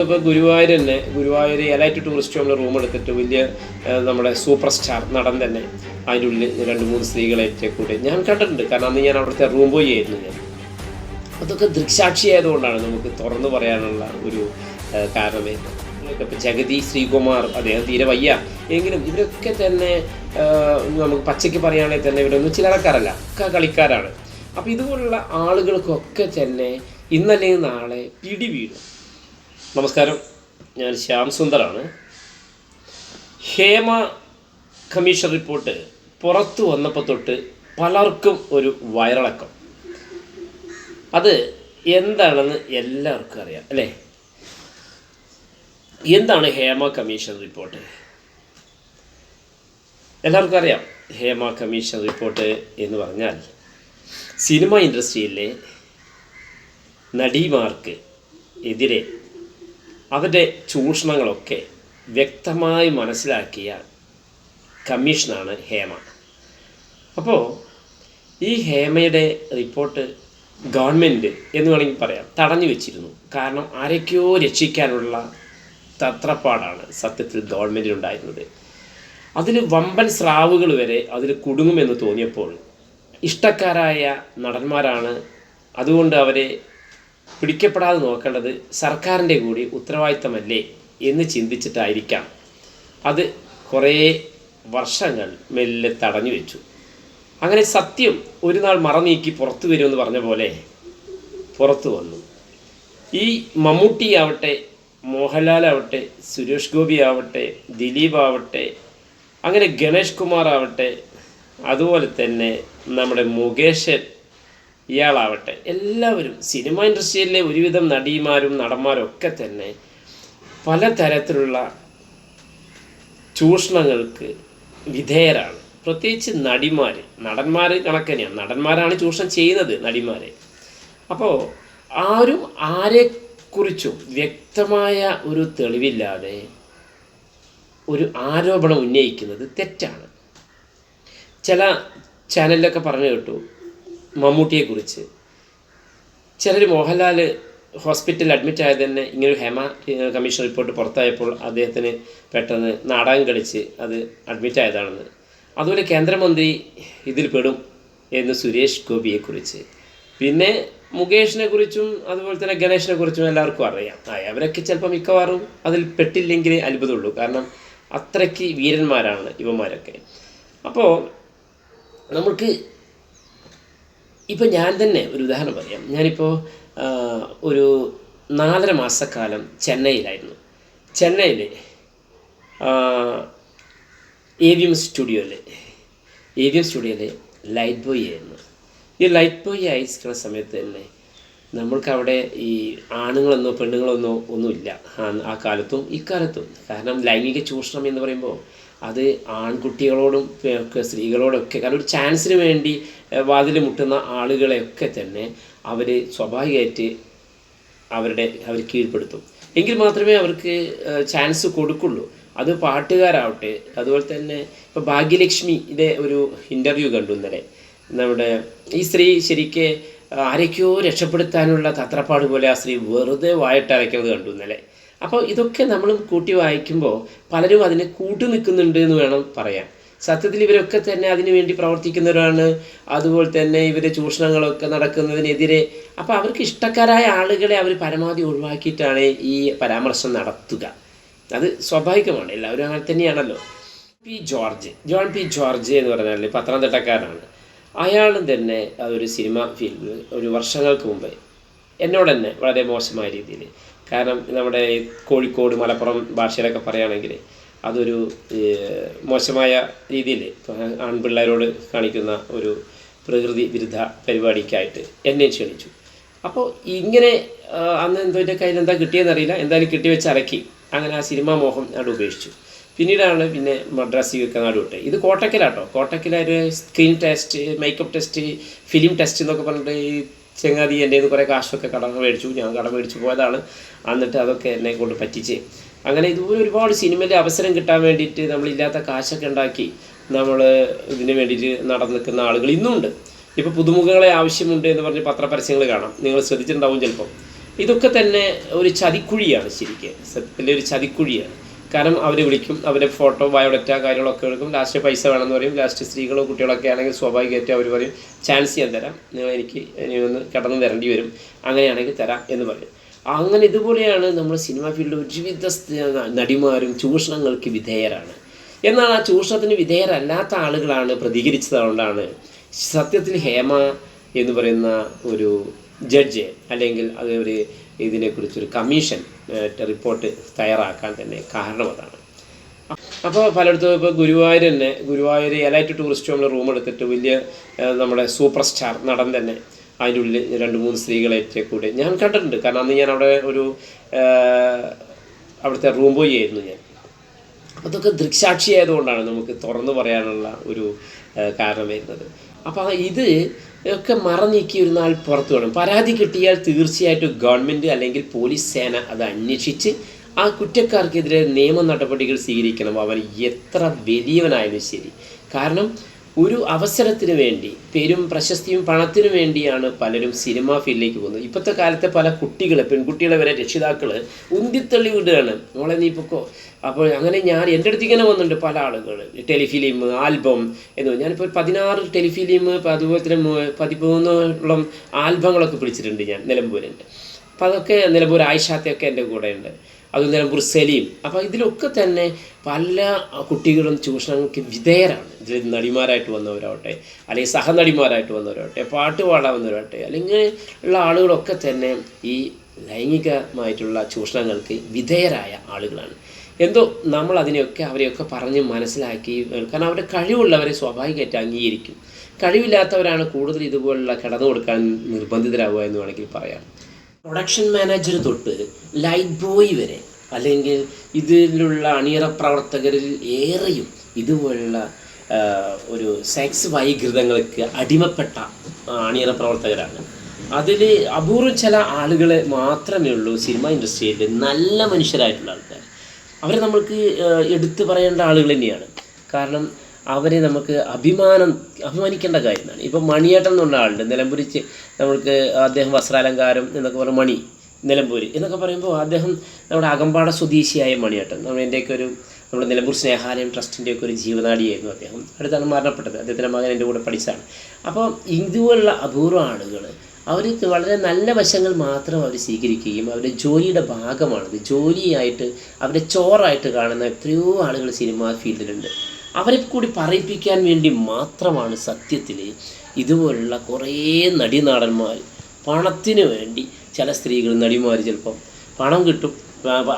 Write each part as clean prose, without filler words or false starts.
ഇപ്പോൾ Guruvayur elite tourist ഹോമിൽ room എടുത്തിട്ട് വലിയ നമ്മുടെ സൂപ്പർ സ്റ്റാർ നടൻ തന്നെ അതിൻ്റെ ഉള്ളിൽ 2-3 സ്ത്രീകളായിട്ട് കൂടി ഞാൻ കണ്ടിട്ടുണ്ട്. കാരണം അന്ന് ഞാൻ അവിടുത്തെ റൂം ബോയ് ആയിരുന്നു ഞാൻ. അതൊക്കെ ദൃക്സാക്ഷിയായതുകൊണ്ടാണ് നമുക്ക് തുറന്നു പറയാനുള്ള ഒരു കാരണമേ. ഇപ്പോൾ ജഗതി ശ്രീകുമാർ, അദ്ദേഹം തീരെ വയ്യ എങ്കിലും ഇവരൊക്കെ തന്നെ നമുക്ക് പച്ചയ്ക്ക് പറയുകയാണെങ്കിൽ തന്നെ ഇവരൊന്നും ചിലറക്കാരല്ല, ഒക്കെ കളിക്കാരാണ്. അപ്പോൾ ഇതുപോലുള്ള ആളുകൾക്കൊക്കെ തന്നെ ഇന്നല്ലെങ്കിൽ നാളെ പിടി വീഴും. നമസ്കാരം, ഞാൻ ശ്യാം സുന്ദറാണ്. ഹേമ കമ്മീഷൻ റിപ്പോർട്ട് പുറത്തു വന്നപ്പോൾ തൊട്ട് പലർക്കും ഒരു വയറിളക്കം. അത് എന്താണെന്ന് എല്ലാവർക്കും അറിയാം അല്ലേ? എന്താണ് ഹേമ കമ്മീഷൻ റിപ്പോർട്ട്? എല്ലാവർക്കും അറിയാം. ഹേമ കമ്മീഷൻ റിപ്പോർട്ട് എന്ന് പറഞ്ഞാൽ സിനിമ ഇൻഡസ്ട്രിയിലെ നടിമാർക്ക് എതിരെ അവരുടെ ചൂഷണങ്ങളൊക്കെ വ്യക്തമായി മനസ്സിലാക്കിയ കമ്മീഷനാണ് ഹേമ. അപ്പോൾ ഈ ഹേമയുടെ റിപ്പോർട്ട് ഗവൺമെൻറ് എന്ന് വേണമെങ്കിൽ പറയാം തടഞ്ഞു വെച്ചിരുന്നു. കാരണം ആരൊക്കെയോ രക്ഷിക്കാനുള്ള തത്രപ്പാടാണ് സത്യത്തിൽ ഗവൺമെൻറ്റിനുണ്ടായിരുന്നത്. അതിൽ വമ്പൻ സ്രാവുകൾ വരെ അതിൽ കുടുങ്ങുമെന്ന് തോന്നിയപ്പോൾ ഇഷ്ടക്കാരായ നടന്മാരാണ്, അതുകൊണ്ട് അവരെ പിടിക്കപ്പെടാതെ നോക്കേണ്ടത് സർക്കാരിൻ്റെ കൂടി ഉത്തരവാദിത്തമല്ലേ എന്ന് ചിന്തിച്ചിട്ടായിരിക്കാം അത് കുറേ വർഷങ്ങൾ മെല്ലെ തടഞ്ഞു വെച്ചു. അങ്ങനെ സത്യം ഒരു നാൾ മറനീക്കി പുറത്തു വരുമെന്ന് പറഞ്ഞ പോലെ പുറത്തു വന്നു. ഈ മമ്മൂട്ടി ആവട്ടെ, മോഹൻലാൽ ആവട്ടെ, സുരേഷ് ഗോപി ആവട്ടെ, ദിലീപ് ആവട്ടെ, അങ്ങനെ ഗണേഷ് കുമാർ ആവട്ടെ, അതുപോലെ തന്നെ നമ്മുടെ മുകേഷ് ഇയാളാവട്ടെ, എല്ലാവരും സിനിമ ഇൻഡസ്ട്രിയിലെ ഒരുവിധം നടിമാരും നടന്മാരും ഒക്കെ തന്നെ പലതരത്തിലുള്ള ചൂഷണങ്ങൾക്ക് വിധേയരാണ്. പ്രത്യേകിച്ച് നടന്മാർ കണക്കനെയാണ്. നടന്മാരാണ് ചൂഷണം ചെയ്യുന്നത് നടിമാരെ. അപ്പോൾ ആരും ആരെക്കുറിച്ചും വ്യക്തമായ ഒരു തെളിവില്ലാതെ ഒരു ആരോപണം ഉന്നയിക്കുന്നത് തെറ്റാണ്. ചില ചാനലിലൊക്കെ പറഞ്ഞു കേട്ടു മമ്മൂട്ടിയെക്കുറിച്ച്. ചിലർ മോഹൻലാൽ ഹോസ്പിറ്റലിൽ അഡ്മിറ്റ് ആയത് തന്നെ ഇങ്ങനെ ഹേമ കമ്മീഷൻ റിപ്പോർട്ട് പുറത്തായപ്പോൾ അദ്ദേഹത്തിന് പെട്ടെന്ന് നാടകം കളിച്ച് അത് അഡ്മിറ്റ് ആയതാണെന്ന്. അതുപോലെ കേന്ദ്രമന്ത്രി ഇതിൽ പെടും എന്ന് സുരേഷ് ഗോപിയെക്കുറിച്ച്, പിന്നെ മുകേഷിനെ കുറിച്ചും അതുപോലെ തന്നെ ഗണേഷിനെ കുറിച്ചും എല്ലാവർക്കും അറിയാം. അവരൊക്കെ ചിലപ്പോൾ മിക്കവാറും അതിൽ പെട്ടില്ലെങ്കിൽ അത്ഭുതമുള്ളൂ. കാരണം അത്രയ്ക്ക് വീരന്മാരാണ് ഇവന്മാരൊക്കെ. അപ്പോൾ നമുക്ക് ഇപ്പോൾ ഞാൻ തന്നെ ഒരു ഉദാഹരണം പറയാം. ഞാനിപ്പോൾ ഒരു 4.5 മാസക്കാലം ചെന്നൈയിലായിരുന്നു. ചെന്നൈയിൽ AVM സ്റ്റുഡിയോയിൽ ലൈറ്റ് ബോയ് ആയിരുന്നു. ഈ ലൈറ്റ് ബോയ് ആയിരിക്കുന്ന സമയത്ത് തന്നെ നമ്മൾക്കവിടെ ഈ ആണുങ്ങളെന്നോ പെണ്ണുങ്ങളെന്നോ ഒന്നുമില്ല ആ കാലത്തും ഇക്കാലത്തും. കാരണം ലൈംഗിക ചൂഷണം എന്ന് പറയുമ്പോൾ അത് ആൺകുട്ടികളോടും സ്ത്രീകളോടൊക്കെ, കാരണം ഒരു ചാൻസിന് വേണ്ടി വാതിൽ മുട്ടുന്ന ആളുകളെയൊക്കെ തന്നെ അവർ സ്വാഭാവികമായിട്ട് അവർ കീഴ്പ്പെടുത്തും. എങ്കിൽ മാത്രമേ അവർക്ക് ചാൻസ് കൊടുക്കുള്ളൂ. അത് പാട്ടുകാരാവട്ടെ, അതുപോലെ തന്നെ ഇപ്പോൾ ഭാഗ്യലക്ഷ്മിയുടെ ഒരു ഇൻ്റർവ്യൂ കണ്ടു ഇന്നലെ. നമ്മുടെ ഈ സ്ത്രീ ശരിക്ക് ആരൊക്കെയോ രക്ഷപ്പെടുത്താനുള്ള തത്രപ്പാട് പോലെ ആ സ്ത്രീ വെറുതെ വായിട്ടരയ്ക്കുന്നത് കണ്ടു ഇന്നലെ. അപ്പോൾ ഇതൊക്കെ നമ്മൾ കൂട്ടി വായിക്കുമ്പോൾ പലരും അതിനെ കൂട്ടു നിൽക്കുന്നുണ്ട് എന്ന് വേണം പറയാൻ. സത്യത്തിൽ ഇവരൊക്കെ തന്നെ അതിനു വേണ്ടി പ്രവർത്തിക്കുന്നവരാണ്. അതുപോലെ തന്നെ ഇവരുടെ ചൂഷണങ്ങളൊക്കെ നടക്കുന്നതിനെതിരെ അപ്പോൾ അവർക്ക് ഇഷ്ടക്കാരായ ആളുകളെ അവർ പരമാവധി ഒഴിവാക്കിയിട്ടാണ് ഈ പരാമർശം നടത്തുക. അത് സ്വാഭാവികമാണ്, എല്ലാവരും അങ്ങനെ തന്നെയാണല്ലോ. ജോൺ പി ജോർജ് എന്ന് പറഞ്ഞാൽ പത്തനംതിട്ടക്കാരനാണ്. അയാളും തന്നെ അതൊരു സിനിമ ഫീൽഡിൽ ഒരു വർഷങ്ങൾക്ക് മുമ്പ് എന്നോട് തന്നെ വളരെ മോശമായ രീതിയിൽ, കാരണം നമ്മുടെ കോഴിക്കോട് മലപ്പുറം ഭാഷയിലൊക്കെ പറയുകയാണെങ്കിൽ അതൊരു മോശമായ രീതിയിൽ ആൺപിള്ളേരോട് കാണിക്കുന്ന ഒരു പ്രകൃതി വിരുദ്ധ പരിപാടിക്കായിട്ട് എന്നെ ക്ഷണിച്ചു. അപ്പോൾ ഇങ്ങനെ അന്ന് എന്തോ എൻ്റെ കയ്യിൽ എന്താ കിട്ടിയെന്നറിയില്ല, എന്തായാലും കിട്ടി വെച്ച് അലക്കി. അങ്ങനെ ആ സിനിമാ മോഹം ഞാൻ ഉപേക്ഷിച്ചു. പിന്നീടാണ് പിന്നെ മദ്രാസിയൊക്കെ നാട് വിട്ടത്. ഇത് കോട്ടക്കലാട്ടോ. കോട്ടക്കലൊരു screen test, makeup test, film test എന്നൊക്കെ പറഞ്ഞിട്ട് ഈ ചങ്ങാതി എൻ്റെ നിന്ന് കുറേ കാശൊക്കെ കടം മേടിച്ചു. ഞാൻ കടം മേടിച്ചു പോയതാണ്. എന്നിട്ട് അതൊക്കെ എന്നെ കൊണ്ട് പറ്റിച്ച് അങ്ങനെ ഇതുപോലെ ഒരുപാട് സിനിമയിൽ അവസരം കിട്ടാൻ വേണ്ടിയിട്ട് നമ്മളില്ലാത്ത കാശൊക്കെ ഉണ്ടാക്കി നമ്മൾ ഇതിന് വേണ്ടിയിട്ട് നടന്നു നിൽക്കുന്ന ആളുകൾ ഇന്നുമുണ്ട്. ഇപ്പോൾ പുതുമുഖങ്ങളെ ആവശ്യമുണ്ട് എന്ന് പറഞ്ഞ് പത്രപരസ്യങ്ങൾ കാണാം, നിങ്ങൾ ശ്രദ്ധിച്ചിട്ടുണ്ടാവും ചിലപ്പം. ഇതൊക്കെ തന്നെ ഒരു ചതിക്കുഴിയാണ് ശരിക്കും, സത്യത്തിൽ ഒരു ചതിക്കുഴിയാണ്. കാരണം അവർ വിളിക്കും, അവരെ ഫോട്ടോ ബയോഡേറ്റ കാര്യങ്ങളൊക്കെ എടുക്കും, ലാസ്റ്റ് പൈസ വേണമെന്ന് പറയും. ലാസ്റ്റ് സ്ത്രീകളോ കുട്ടികളൊക്കെ ആണെങ്കിൽ സ്വാഭാവികമായിട്ട് അവർ പറയും ചാൻസ് ഞാൻ തരാം, നിങ്ങൾ എനിക്ക് ഇനി ഒന്ന് കടന്നു തരേണ്ടി വരും, അങ്ങനെയാണെങ്കിൽ തരാം എന്ന് പറയും. അങ്ങനെ ഇതുപോലെയാണ് നമ്മൾ സിനിമ ഫീൽഡിൽ ഒരുവിധ നടിമാരും ചൂഷണങ്ങൾക്ക് വിധേയരാണ്. എന്നാൽ ആ ചൂഷണത്തിന് വിധേയരല്ലാത്ത ആളുകളാണ് പ്രതികരിച്ചതുകൊണ്ടാണ് സത്യത്തിൽ ഹേമ എന്ന് പറയുന്ന ഒരു ജഡ്ജ് അല്ലെങ്കിൽ അത് ഒരു ഇതിനെക്കുറിച്ചൊരു കമ്മീഷൻ റിപ്പോർട്ട് തയ്യാറാക്കാൻ തന്നെ കാരണം അതാണ്. അപ്പോൾ പലയിടത്തും ഇപ്പോൾ ഗുരുവായൂർ എലൈറ്റ് ടൂറിസ്റ്റ് ഹോമിൽ റൂം എടുത്തിട്ട് വലിയ നമ്മുടെ സൂപ്പർ സ്റ്റാർ നടൻ തന്നെ അതിൻ്റെ ഉള്ളിൽ 2-3 സ്ത്രീകളേറ്റ് കൂടെ ഞാൻ കണ്ടിട്ടുണ്ട്. കാരണം അന്ന് ഞാൻ അവിടെ ഒരു അവിടുത്തെ റൂം ബോയ് ആയിരുന്നു ഞാൻ. അതൊക്കെ ദൃക്സാക്ഷിയായതുകൊണ്ടാണ് നമുക്ക് തുറന്നു പറയാനുള്ള ഒരു കാരണം വരുന്നത്. അപ്പോൾ ഇത് ഒക്കെ മറന്നീക്കി ഒരു നാൾ പുറത്തു വേണം. പരാതി കിട്ടിയാൽ തീർച്ചയായിട്ടും ഗവൺമെൻറ് അല്ലെങ്കിൽ പോലീസ് സേന അത് അന്വേഷിച്ച് ആ കുറ്റക്കാർക്കെതിരെ നിയമ നടപടികൾ സ്വീകരിക്കണം, അവൻ എത്ര വലിയവനായാലും ശരി. കാരണം ഒരു അവസരത്തിന് വേണ്ടി, പേരും പ്രശസ്തിയും പണത്തിനു വേണ്ടിയാണ് പലരും സിനിമാ ഫീൽഡിലേക്ക് പോകുന്നത്. ഇപ്പോഴത്തെ കാലത്തെ പല പെൺകുട്ടികളെ വരെ രക്ഷിതാക്കൾ ഉന്തിത്തള്ളി വിടുകയാണ്, മോളെ നീ പൊക്കോ. അപ്പോൾ അങ്ങനെ എൻ്റെ അടുത്ത് ഇങ്ങനെ വന്നിട്ടുണ്ട് പല ആളുകൾ, ടെലിഫിലിം, ആൽബം എന്ന്. ഞാനിപ്പോൾ 16 ടെലിഫിലിം, അതുപോലെ തന്നെ 13 ആൽബങ്ങളൊക്കെ പിടിച്ചിട്ടുണ്ട് ഞാൻ നിലമ്പൂരിൻ്റെ. അപ്പോൾ അതൊക്കെ നിലമ്പൂർ ആയിഷാത്തൊക്കെ എൻ്റെ കൂടെ ഉണ്ട്, അത് നിലമ്പൂർ സലീം. അപ്പോൾ ഇതിലൊക്കെ തന്നെ പല കുട്ടികളും ചൂഷണങ്ങൾക്ക് വിധേയരാണ്. ഇതിൽ നടിമാരായിട്ട് വന്നവരാവട്ടെ, അല്ലെങ്കിൽ സഹനടിമാരായിട്ട് വന്നവരാവട്ടെ, പാട്ട് പാടാൻ വന്നവരാവട്ടെ, അല്ലെങ്കിൽ ഉള്ള ആളുകളൊക്കെ തന്നെ ഈ ലൈംഗികമായിട്ടുള്ള ചൂഷണങ്ങൾക്ക് വിധേയരായ ആളുകളാണ്. എന്തോ നമ്മൾ അവരെയൊക്കെ പറഞ്ഞ് മനസ്സിലാക്കി, കാരണം അവരുടെ കഴിവുള്ളവരെ സ്വാഭാവികമായിട്ട് അംഗീകരിക്കും. കഴിവില്ലാത്തവരാണ് കൂടുതൽ ഇതുപോലുള്ള കടന്നു കൊടുക്കാൻ നിർബന്ധിതരാകുക എന്ന് വേണമെങ്കിൽ പറയാം. പ്രൊഡക്ഷൻ മാനേജർ തൊട്ട് ലൈറ്റ് ബോയ് വരെ, അല്ലെങ്കിൽ ഇതിലുള്ള അണിയറ പ്രവർത്തകരിൽ ഏറെയും ഇതുപോലുള്ള ഒരു സെക്സ് വൈകൃതങ്ങൾക്ക് അടിമപ്പെട്ട അണിയറ പ്രവർത്തകരാണ്. അതിൽ അപൂർവം ചില ആളുകൾ മാത്രമേ ഉള്ളൂ സിനിമ ഇൻഡസ്ട്രിയിൽ നല്ല മനുഷ്യരായിട്ടുള്ള ആൾക്കാർ. അവരെ നമ്മൾക്ക് എടുത്തു പറയേണ്ട ആളുകൾ തന്നെയാണ്. കാരണം അവരെ നമുക്ക് അഭിമാനിക്കേണ്ട കാര്യമാണ്. ഇപ്പോൾ മണിയേട്ടൻ എന്നുള്ള ആളുണ്ട് നിലമ്പൂരിച്ച്, നമ്മൾക്ക് അദ്ദേഹം വസ്ത്രാലങ്കാരം എന്നൊക്കെ പറഞ്ഞ മണി നിലമ്പൂർ എന്നൊക്കെ പറയുമ്പോൾ അദ്ദേഹം നമ്മുടെ അകമ്പാട സ്വദേശിയായ മണിയേട്ടൻ, നമ്മുടെ നിലമ്പൂർ സ്നേഹാലയം ട്രസ്റ്റിൻ്റെയൊക്കെ ഒരു ജീവനാടിയായിരുന്നു അദ്ദേഹം. അടുത്താണ് മരണപ്പെട്ടത്. അദ്ദേഹത്തിൻ്റെ മകൻ എൻ്റെ കൂടെ പഠിച്ചാണ്. അപ്പോൾ ഇതുപോലുള്ള അപൂർവ ആളുകൾ അവർക്ക് വളരെ നല്ല വശങ്ങൾ മാത്രം അവർ സ്വീകരിക്കുകയും അവരുടെ ജോലിയുടെ ഭാഗമാണത്, ജോലിയായിട്ട് അവരുടെ ചോറായിട്ട് കാണുന്ന എത്രയോ ആളുകൾ സിനിമാ ഫീൽഡിലുണ്ട്. അവരെ കൂടി പറയിപ്പിക്കാൻ വേണ്ടി മാത്രമാണ് സത്യത്തിൽ ഇതുപോലുള്ള കുറേ നടീനാടന്മാർ, പണത്തിന് വേണ്ടി ചില സ്ത്രീകൾ നടിമാർ ചിലപ്പം പണം കിട്ടും,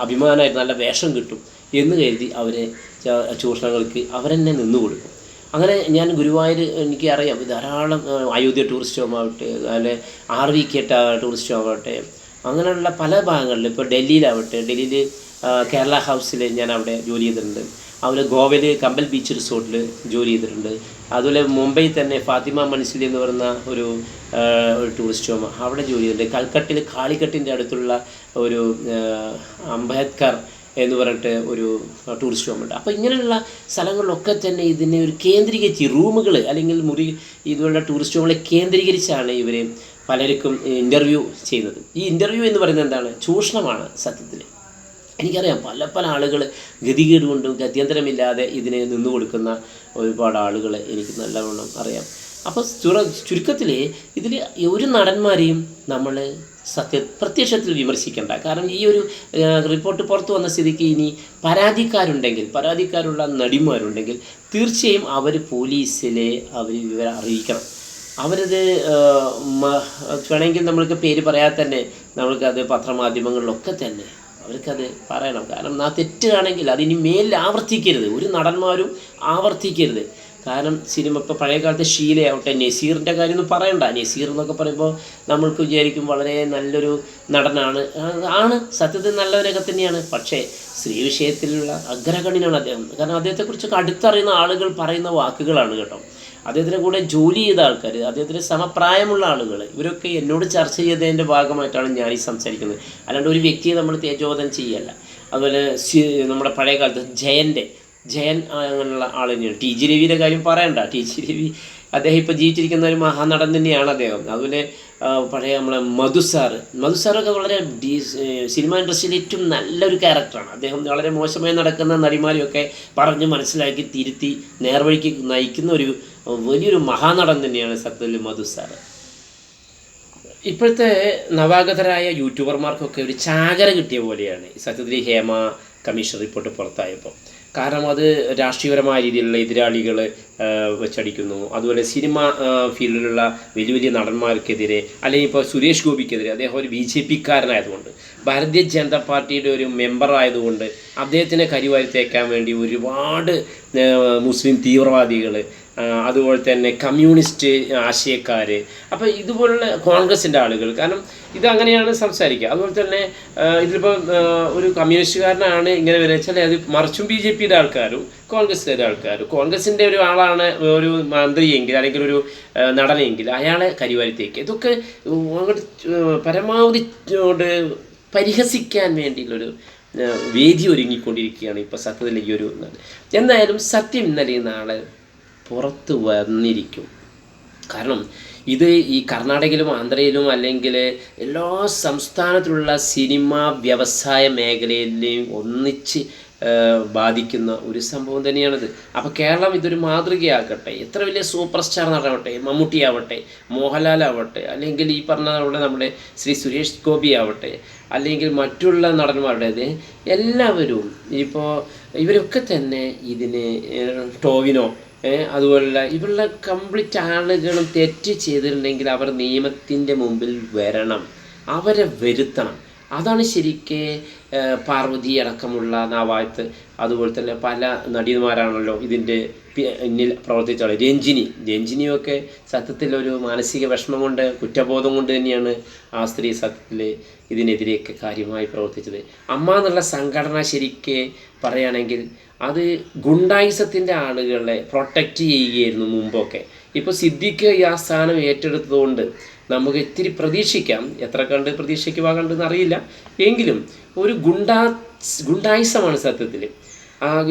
അഭിമാനമായിട്ട് നല്ല വേഷം കിട്ടും എന്ന് കരുതി അവരെ ചൂഷണങ്ങൾക്ക് അവരെന്നെ നിന്നു കൊടുക്കും. അങ്ങനെ ഞാൻ ഗുരുവായൂർ എനിക്ക് അറിയാം ധാരാളം അയോധ്യ ടൂറിസ്റ്റ് ഹോം ആവട്ടെ, അല്ലെ RVK ടൂറിസ്റ്റ് ഹോം ആവട്ടെ, അങ്ങനെയുള്ള പല ഭാഗങ്ങളിൽ, ഇപ്പോൾ ഡൽഹിയിൽ കേരള ഹൗസിൽ ഞാൻ അവിടെ ജോലി ചെയ്തിട്ടുണ്ട്. അതുപോലെ ഗോവയിൽ കമ്പൽ ബീച്ച് റിസോർട്ടിൽ ജോലി ചെയ്തിട്ടുണ്ട്. അതുപോലെ മുംബൈ തന്നെ ഫാത്തിമ മൻസിൽ എന്ന് പറയുന്ന ഒരു ടൂറിസ്റ്റ് ഹോം, അവിടെ ജോലി ചെയ്തിട്ടുണ്ട്. കൽക്കട്ടയിൽ കാളിക്കട്ടിൻ്റെ അടുത്തുള്ള ഒരു അംബേദ്കർ എന്ന് പറഞ്ഞിട്ട് ഒരു ടൂറിസ്റ്റ് ഹോമുണ്ട്. അപ്പോൾ ഇങ്ങനെയുള്ള സ്ഥലങ്ങളിലൊക്കെ തന്നെ ഇതിനെ ഒരു കേന്ദ്രീകരിച്ച് റൂമുകൾ അല്ലെങ്കിൽ ഇതുപോലുള്ള ടൂറിസ്റ്റ് ഹോമുകളെ കേന്ദ്രീകരിച്ചാണ് ഇവർ പലർക്കും ഇൻ്റർവ്യൂ ചെയ്യുന്നത്. ഈ ഇൻ്റർവ്യൂ എന്ന് പറയുന്നത് എന്താണ്? ചൂഷണമാണ് സത്യത്തിൽ. എനിക്കറിയാം പല ആളുകൾ ഗതികേട് കൊണ്ടും ഗത്യന്തരമില്ലാതെ ഇതിനെ നിന്നു കൊടുക്കുന്ന ഒരുപാട് ആളുകൾ എനിക്ക് നല്ലവണ്ണം അറിയാം. അപ്പോൾ ചുരുക്കത്തിൽ ഇതിൽ ഒരു നടന്മാരെയും നമ്മൾ പ്രത്യക്ഷത്തിൽ വിമർശിക്കേണ്ട. കാരണം ഈ ഒരു റിപ്പോർട്ട് പുറത്തു വന്ന സ്ഥിതിക്ക് ഇനി പരാതിക്കാരുള്ള നടിമാരുണ്ടെങ്കിൽ തീർച്ചയായും അവർ പോലീസിലെ വിവരം അറിയിക്കണം. അവരത് വേണമെങ്കിൽ നമ്മൾക്ക് പേര് പറയാതെ തന്നെ നമ്മൾക്കത് പത്രമാധ്യമങ്ങളിലൊക്കെ തന്നെ അവർക്കത് പറയണം. കാരണം ആ തെറ്റാണെങ്കിൽ അതിനി മേലിൽ ആവർത്തിക്കരുത്, ഒരു നടന്മാരും ആവർത്തിക്കരുത്. കാരണം സിനിമ ഇപ്പോൾ പഴയ കാലത്തെ ഷീലയാവട്ടെ, നസീറിൻ്റെ കാര്യമൊന്നും പറയണ്ട. നസീർ എന്നൊക്കെ പറയുമ്പോൾ നമ്മൾക്ക് വിചാരിക്കും വളരെ നല്ലൊരു നടനാണ്, സത്യത്തിൽ നല്ലവരൊക്കെ തന്നെയാണ്. പക്ഷേ സ്ത്രീ വിഷയത്തിലുള്ള അഗ്രഗണ്യനാണ് അദ്ദേഹം. കാരണം അദ്ദേഹത്തെക്കുറിച്ചൊക്കെ അടുത്തറിയുന്ന ആളുകൾ പറയുന്ന വാക്കുകളാണ് കേട്ടോ. അദ്ദേഹത്തിൻ്റെ കൂടെ ജോലി ചെയ്ത ആൾക്കാർ, അദ്ദേഹത്തിന് സമപ്രായമുള്ള ആളുകൾ, ഇവരൊക്കെ എന്നോട് ചർച്ച ചെയ്തതിൻ്റെ ഭാഗമായിട്ടാണ് ഞാൻ ഈ സംസാരിക്കുന്നത്. അല്ലാണ്ട് ഒരു വ്യക്തിയെ നമ്മൾ തേജോധനം ചെയ്യല്ല. അതുപോലെ നമ്മുടെ പഴയ കാലത്ത് ജയൻ അങ്ങനെയുള്ള ആൾ തന്നെയാണ്. TG രവിയുടെ കാര്യം പറയണ്ട. TG രവി അദ്ദേഹം ഇപ്പോൾ ജീവിച്ചിരിക്കുന്ന ഒരു മഹാനടൻ തന്നെയാണ് അദ്ദേഹം. അതുപോലെ പഴയ നമ്മളെ മധുസാറൊക്കെ വളരെ സിനിമ ഇൻഡസ്ട്രിയിൽ ഏറ്റവും നല്ലൊരു ക്യാരക്ടറാണ്. അദ്ദേഹം വളരെ മോശമായി നടക്കുന്ന നടിമാരെയൊക്കെ പറഞ്ഞ് മനസ്സിലാക്കി തിരുത്തി നേർവഴിക്ക് നയിക്കുന്ന ഒരു വലിയൊരു മഹാനടൻ തന്നെയാണ് സത്യത്തിൽ മധുസാർ. ഇപ്പോഴത്തെ നവാഗതരായ യൂട്യൂബർമാർക്കൊക്കെ ഒരു ചാകര കിട്ടിയ പോലെയാണ് സത്യത്തിൽ ഹേമ കമ്മീഷൻ റിപ്പോർട്ട് പുറത്തായപ്പോൾ. കാരണം അത് രാഷ്ട്രീയപരമായ രീതിയിലുള്ള എതിരാളികൾ വെച്ചടിക്കുന്നു. അതുപോലെ സിനിമ ഫീൽഡിലുള്ള വലിയ വലിയ നടന്മാർക്കെതിരെ, അല്ലെങ്കിൽ ഇപ്പോൾ സുരേഷ് ഗോപിക്കെതിരെ, അദ്ദേഹം ഒരു BJP-കാരനായതുകൊണ്ട്, ഭാരതീയ ജനതാ പാർട്ടിയുടെ ഒരു മെമ്പറായതുകൊണ്ട് അദ്ദേഹത്തിനെ കരിവാരി തേക്കാൻ വേണ്ടി ഒരുപാട് മുസ്ലിം തീവ്രവാദികൾ, അതുപോലെ തന്നെ കമ്മ്യൂണിസ്റ്റ് ആശയക്കാർ, അപ്പോൾ ഇതുപോലുള്ള കോൺഗ്രസിൻ്റെ ആളുകൾ, കാരണം ഇതങ്ങനെയാണ് സംസാരിക്കുക. അതുപോലെ തന്നെ ഇതിലിപ്പോൾ ഒരു കമ്മ്യൂണിസ്റ്റുകാരനാണ് ഇങ്ങനെ വരിക വെച്ചാൽ അത് മറിച്ചും BJP-യുടെ ആൾക്കാരും കോൺഗ്രസിൻ്റെ ആൾക്കാരും, കോൺഗ്രസിൻ്റെ ഒരു ആളാണ് ഒരു മന്ത്രിയെങ്കിൽ അല്ലെങ്കിൽ ഒരു നടനെങ്കിൽ അയാളെ കരിവാരിത്തേക്ക്, ഇതൊക്കെ അങ്ങോട്ട് പരമാവധി പരിഹസിക്കാൻ വേണ്ടിയുള്ളൊരു വേദി ഒരുങ്ങിക്കൊണ്ടിരിക്കുകയാണ് ഇപ്പോൾ സത്യത്തിൽ ഈ ഒരു. എന്തായാലും സത്യം ഇന്നലെ നാളെ പുറത്ത് വന്നിരിക്കും. കാരണം ഇത് ഈ കർണാടകയിലും ആന്ധ്രയിലും അല്ലെങ്കിൽ എല്ലാ സംസ്ഥാനത്തിലുള്ള സിനിമ വ്യവസായ മേഖലയിലെയും ഒന്നിച്ച് ബാധിക്കുന്ന ഒരു സംഭവം തന്നെയാണിത്. അപ്പോൾ കേരളം ഇതൊരു മാതൃകയാകട്ടെ. എത്ര വലിയ സൂപ്പർ സ്റ്റാർ നടനാവട്ടെ, മമ്മൂട്ടി ആവട്ടെ, മോഹൻലാൽ ആവട്ടെ, അല്ലെങ്കിൽ ഈ പറഞ്ഞ നമ്മുടെ ശ്രീ സുരേഷ് ഗോപി ആവട്ടെ, അല്ലെങ്കിൽ മറ്റുള്ള നടന്മാരുടേത്, എല്ലാവരും ഇപ്പോൾ ഇവരൊക്കെ തന്നെ ഇതിന് ടോവിനോ അതുപോലുള്ള ഇവരുടെ കംപ്ലീറ്റ് ആളുകളും തെറ്റ് ചെയ്തിട്ടുണ്ടെങ്കിൽ അവർ നിയമത്തിൻ്റെ മുമ്പിൽ വരണം, അവരെ വരുത്തണം. അതാണ് ശരിക്ക് പാർവതി അടക്കമുള്ള നാവായത്ത്, അതുപോലെ തന്നെ പല നടിമാരാണല്ലോ ഇതിൻ്റെ പിന്നിൽ പ്രവർത്തിച്ച ആൾ. രഞ്ജിനിയൊക്കെ സത്യത്തിൽ ഒരു മാനസിക വിഷമം കൊണ്ട്, കുറ്റബോധം കൊണ്ട് തന്നെയാണ് ആ സ്ത്രീ സത്യത്തിൽ ഇതിനെതിരെയൊക്കെ കാര്യമായി പ്രവർത്തിച്ചത്. അമ്മ എന്നുള്ള സംഘടന ശരിക്ക് പറയുകയാണെങ്കിൽ അത് ഗുണ്ടായിസത്തിൻ്റെ ആളുകളെ പ്രൊട്ടക്റ്റ് ചെയ്യുകയായിരുന്നു മുമ്പൊക്കെ. ഇപ്പോൾ സിദ്ദിഖ് ഈ ആ സ്ഥാനം ഏറ്റെടുത്തതുകൊണ്ട് നമുക്ക് ഇത്തിരി പ്രതീക്ഷിക്കാം. എത്ര കണ്ട് പ്രതീക്ഷിക്കുവാകണ്ടെന്ന് അറിയില്ല, എങ്കിലും ഒരു ഗുണ്ടായിസമാണ് സത്യത്തിൽ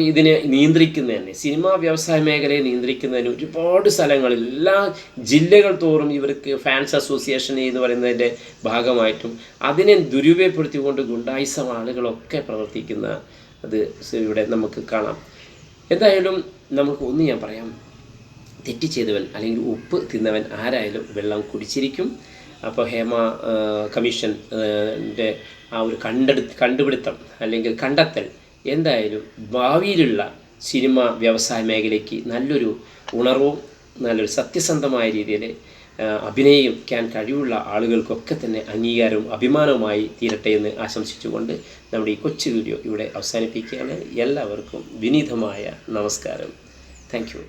ഇതിനെ നിയന്ത്രിക്കുന്നതന്നെ. സിനിമാ വ്യവസായ മേഖലയെ നിയന്ത്രിക്കുന്നതിന് ഒരുപാട് സ്ഥലങ്ങളിൽ, എല്ലാ ജില്ലകൾ തോറും ഇവർക്ക് ഫാൻസ് അസോസിയേഷൻ എന്ന് പറയുന്നതിൻ്റെ ഭാഗമായിട്ടും അതിനെ ദുരുപയോഗപ്പെടുത്തിക്കൊണ്ട് ഗുണ്ടായിസം ആളുകളൊക്കെ പ്രവർത്തിക്കുന്ന അത് ഇവിടെ നമുക്ക് കാണാം. എന്തായാലും നമുക്ക് ഒന്ന് ഞാൻ പറയാം, തെറ്റ് ചെയ്തവൻ അല്ലെങ്കിൽ ഉപ്പ് തിന്നവൻ ആരായാലും വെള്ളം കുടിച്ചിരിക്കും. അപ്പോൾ ഹേമ കമ്മീഷൻ്റെ ആ ഒരു കണ്ടുപിടുത്തം അല്ലെങ്കിൽ കണ്ടെത്തൽ എന്തായാലും ഭാവിയിലുള്ള സിനിമ വ്യവസായ മേഖലയ്ക്ക് നല്ലൊരു ഉണർവും നല്ലൊരു സത്യസന്ധമായ രീതിയിൽ അഭിനയിക്കാൻ കഴിവുള്ള ആളുകൾക്കൊക്കെ തന്നെ അംഗീകാരവും അഭിമാനവുമായി തീരട്ടെ എന്ന് ആശംസിച്ചുകൊണ്ട് നമ്മുടെ ഈ കൊച്ചു വീഡിയോ ഇവിടെ അവസാനിപ്പിക്കുകയാണ്. എല്ലാവർക്കും വിനീതമായ നമസ്കാരം. Thank you.